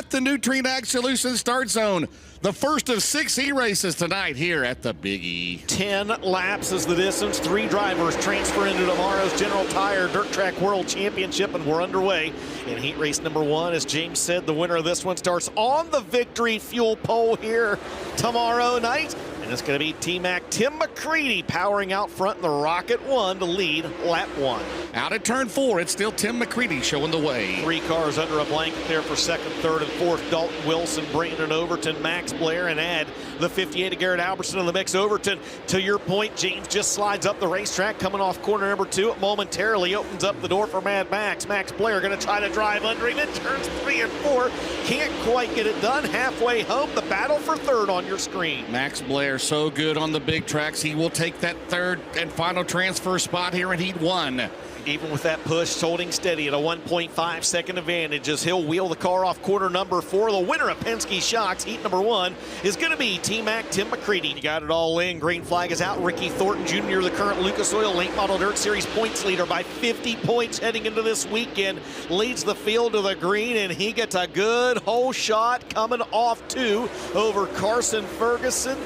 at the Nutrien Ag Solutions Start Zone. The first of 6 E-races tonight here at the Big E. 10 laps is the distance. 3 drivers transfer into tomorrow's General Tire Dirt Track World Championship, and we're underway in heat race number 1. As James said, the winner of this one starts on the victory fuel pole here tomorrow night. And it's going to be T-Mac Tim McCready powering out front in the Rocket 1 to lead lap 1. Out at turn 4, it's still Tim McCready showing the way. 3 cars under a blanket there for second, third, and fourth. Dalton Wilson, Brandon Overton, Max Blair, and add the 58 of Garrett Albertson in the mix. Overton, to your point, James just slides up the racetrack, coming off corner number 2. It momentarily opens up the door for Mad Max. Max Blair going to try to drive under him in turns 3 and 4. Can't quite get it done. Halfway home, the battle for third on your screen. Max Blair so good on the big tracks. He will take that third and final transfer spot here in Heat 1. Even with that push, holding steady at a 1.5 second advantage as he'll wheel the car off corner number 4. The winner of Penske Shocks, heat number 1, is going to be T-Mac Tim McCready. You got it all in. Green flag is out. Ricky Thornton Jr., the current Lucas Oil Late Model Dirt Series points leader by 50 points heading into this weekend, leads the field to the green, and he gets a good hole shot coming off 2 over Carson Ferguson,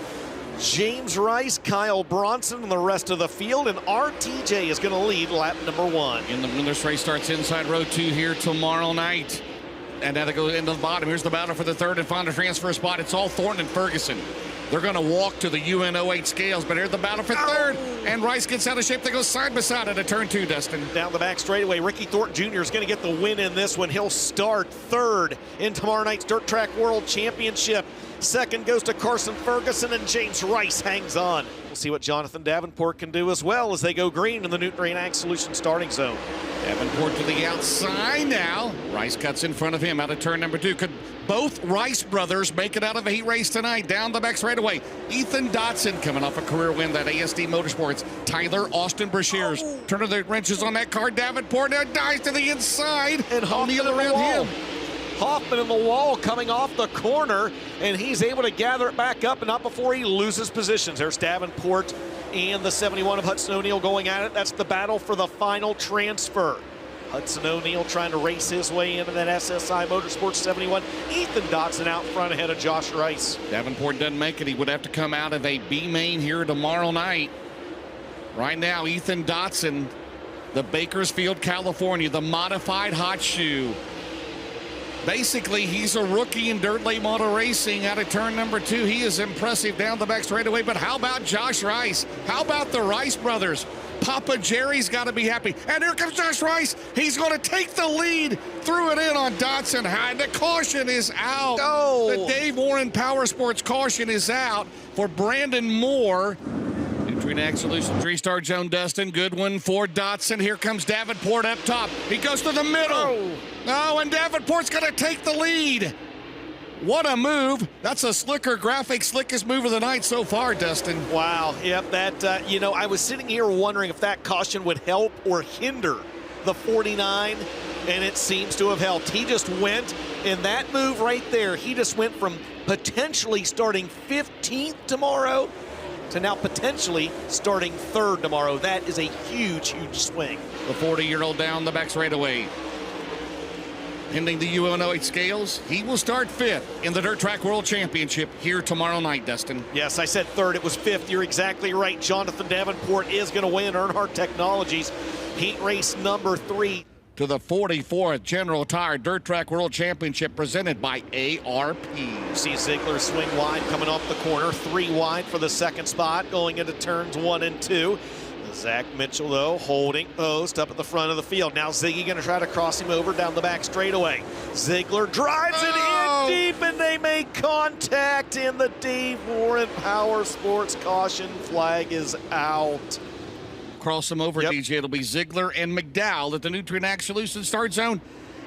James Rice, Kyle Bronson, and the rest of the field, and RTJ is going to lead lap number 1. When this race starts inside row 2 here tomorrow night. And now they go into the bottom. Here's the battle for the third and final transfer spot. It's all Thornton and Ferguson. They're going to walk to the UN08 scales, but here's the battle for third. And Rice gets out of shape. They go side by side at a turn 2, Dustin. Down the back straightaway, Ricky Thornton Jr. is going to get the win in this one. He'll start third in tomorrow night's Dirt Track World Championship. Second goes to Carson Ferguson, and James Rice hangs on. We'll see what Jonathan Davenport can do as well as they go green in the Nutrien Ag Solutions starting zone. Davenport to the outside now. Rice cuts in front of him out of turn number 2. Could both Rice brothers make it out of a heat race tonight? Down the back straightaway, Ethan Dotson coming off a career win, that ASD Motorsports. Tyler Austin Brashears turning the wrenches on that car. Davenport now dives to the inside. And Hoffman around him. Hoffman in the wall coming off the corner, and he's able to gather it back up, and not before he loses positions. There's Davenport and the 71 of Hudson O'Neal going at it. That's the battle for the final transfer. Hudson O'Neal trying to race his way into that SSI Motorsports 71. Ethan Dotson out front ahead of Josh Rice. Davenport doesn't make it. He would have to come out of a B main here tomorrow night. Right now, Ethan Dotson, the Bakersfield, California, the modified hot shoe. Basically, he's a rookie in dirt late model racing out of turn number 2. He is impressive down the back straightaway, but how about Josh Rice? How about the Rice brothers? Papa Jerry's got to be happy. And here comes Josh Rice. He's going to take the lead. Threw it in on Dotson High. The caution is out. Oh. The Dave Warren Power Sports caution is out for Brandon Moore. Nutrien Ag Solutions 3-star Joan Dustin. Good one for Dotson. Here comes Davenport up top. He goes to the middle. Oh, and Davenport's going to take the lead. What a move. That's a slicker graphic, slickest move of the night so far, Dustin. Wow. Yep, that, I was sitting here wondering if that caution would help or hinder the 49, and it seems to have helped. He just went, in that move right there, he just went from potentially starting 15th tomorrow to now potentially starting 3rd tomorrow. That is a huge, huge swing. The 40-year-old down the back straightaway. Pending the UN08 scales, he will start 5th in the Dirt Track World Championship here tomorrow night, Dustin. Yes, I said 3rd. It was 5th. You're exactly right. Jonathan Davenport is going to win Earnhardt Technologies heat race number 3. To the 44th General Tire Dirt Track World Championship presented by ARP. See Ziegler swing wide coming off the corner. 3 wide for the second spot going into turns 1 and 2. Zach Mitchell, though, holding post up at the front of the field. Now Ziggy going to try to cross him over down the back straightaway. Ziegler drives it in deep, and they make contact, and the Dave Warren Power Sports caution flag is out. Cross them over, DJ. It'll be Ziegler and McDowell at the Nutrien Ag Solutions start zone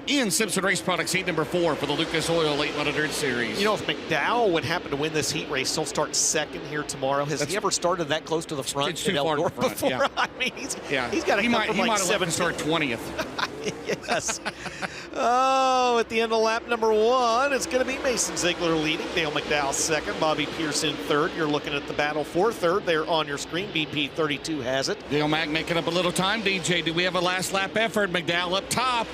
in Simpson Race Products heat number 4 for the Lucas Oil Late Model Dirt Series. You know, if McDowell would happen to win this heat race, he'll start 2nd here tomorrow. Has he ever started that close to the front? It's too far to the front, before? yeah. I mean, he's got to come from like 7th. Start 20th. Yes. Oh, at the end of lap number 1, it's going to be Mason Ziegler leading, Dale McDowell 2nd, Bobby Pearson 3rd. You're looking at the battle for 3rd there on your screen. BP 32 has it. Dale Mack making up a little time. DJ, do we have a last lap effort? McDowell up top.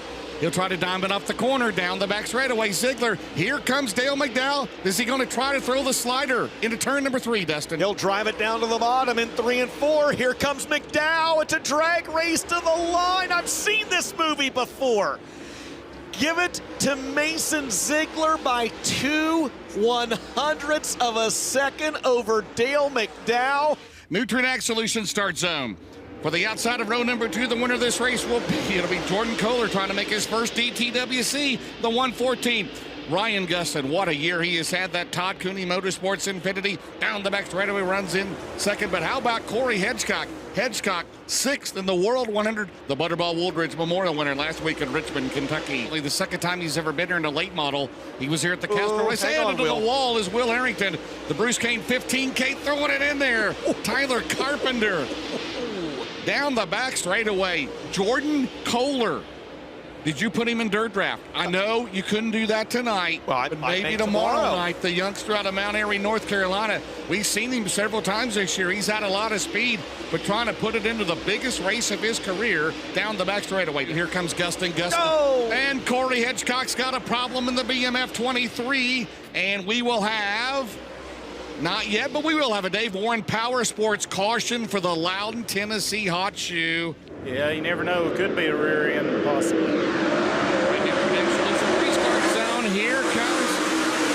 He'll try to diamond off the corner, down the back straightaway. Ziegler, here comes Dale McDowell. Is he going to try to throw the slider into turn number 3, Dustin? He'll drive it down to the bottom in 3 and 4. Here comes McDowell. It's a drag race to the line. I've seen this movie before. Give it to Mason Ziegler by 0.02 of a second over Dale McDowell. Nutrient Solutions start zone. For the outside of row number 2, the winner of this race will be, it'll be Jordan Kohler trying to make his first DTWC, the 114. Ryan Gustin, what a year he has had. That Todd Cooney Motorsports Infinity down the back straightaway runs in second. But how about Corey Hedgecock? Hedgecock, 6th in the World 100, the Butterball Woolridge Memorial winner last week in Richmond, Kentucky. The second time he's ever been here in a late model. He was here at the Castro race. And into the wall is Will Harrington. The Bruce Kane 15K throwing it in there. Tyler Carpenter. Down the back straightaway, Jordan Kohler. Did you put him in dirt draft? I know you couldn't do that tonight, but maybe tomorrow night. The youngster out of Mount Airy, North Carolina. We've seen him several times this year. He's had a lot of speed, but trying to put it into the biggest race of his career down the back straightaway. Here comes Gustin. No! And Corey Hedgecock's got a problem in the BMF 23, and we will have... Not yet, but we will have a Dave Warren Power Sports caution for the Loudon, Tennessee hot shoe. Yeah, you never know. It could be a rear end, possibly. Restart zone. Here comes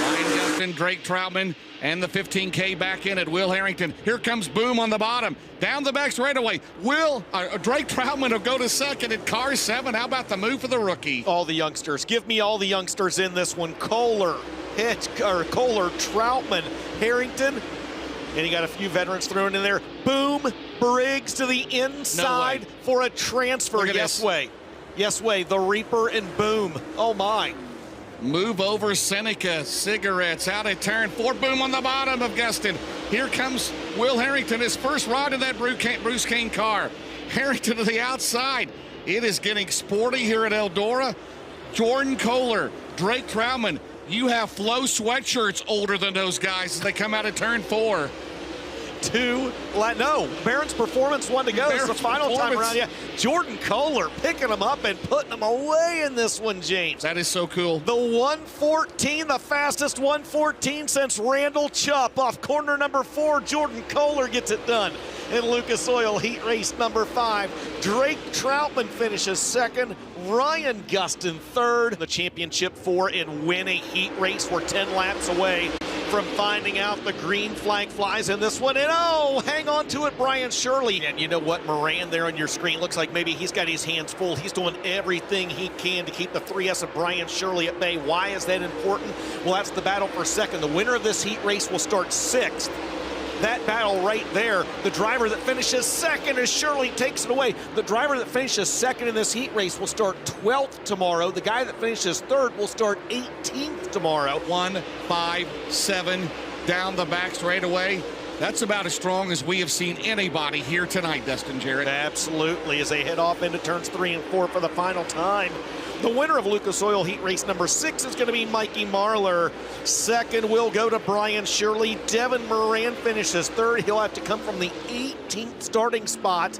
Ryan Gustin, Drake Troutman, and the 15K back in at Will Harrington. Here comes Boom on the bottom. Down the back straightaway. Drake Troutman will go to second at car 7. How about the move for the rookie? All the youngsters. Give me all the youngsters in this one. Kohler, Troutman, Harrington, and he got a few veterans thrown in there. Boom, Briggs to the inside for a transfer. Yes way, the Reaper and Boom. Oh my. Move over Seneca, Cigarettes out at turn 4. Boom on the bottom of Gustin. Here comes Will Harrington, his first ride in that Bruce Kane car. Harrington to the outside. It is getting sporty here at Eldora. Jordan Kohler, Drake Troutman. You have flow sweatshirts older than those guys as they come out of turn 4. Barron's Performance, 1 to go. It's the final time around. Yeah, Jordan Kohler picking them up and putting them away in this one, James. That is so cool. The 114, the fastest 114 since Randall Chupp off corner number 4. Jordan Kohler gets it done. In Lucas Oil heat race number 5, Drake Troutman finishes 2nd. Ryan Gustin 3rd. The championship 4 and win a heat race. We're 10 laps away from finding out the green flag flies in this one. And hang on to it, Brian Shirley. And you know what, Moran there on your screen looks like maybe he's got his hands full. He's doing everything he can to keep the 3S of Brian Shirley at bay. Why is that important? Well, that's the battle for 2nd. The winner of this heat race will start 6th. That battle right there, the driver that finishes 2nd as Shirley takes it away. The driver that finishes 2nd in this heat race will start 12th tomorrow. The guy that finishes 3rd will start 18th tomorrow. 1, 5, 7 down the back straightaway. That's about as strong as we have seen anybody here tonight, Dustin Jarrett. Absolutely, as they head off into turns 3 and 4 for the final time. The winner of Lucas Oil heat race number 6 is going to be Mikey Marlar. 2nd will go to Brian Shirley. Devin Moran finishes 3rd. He'll have to come from the 18th starting spot.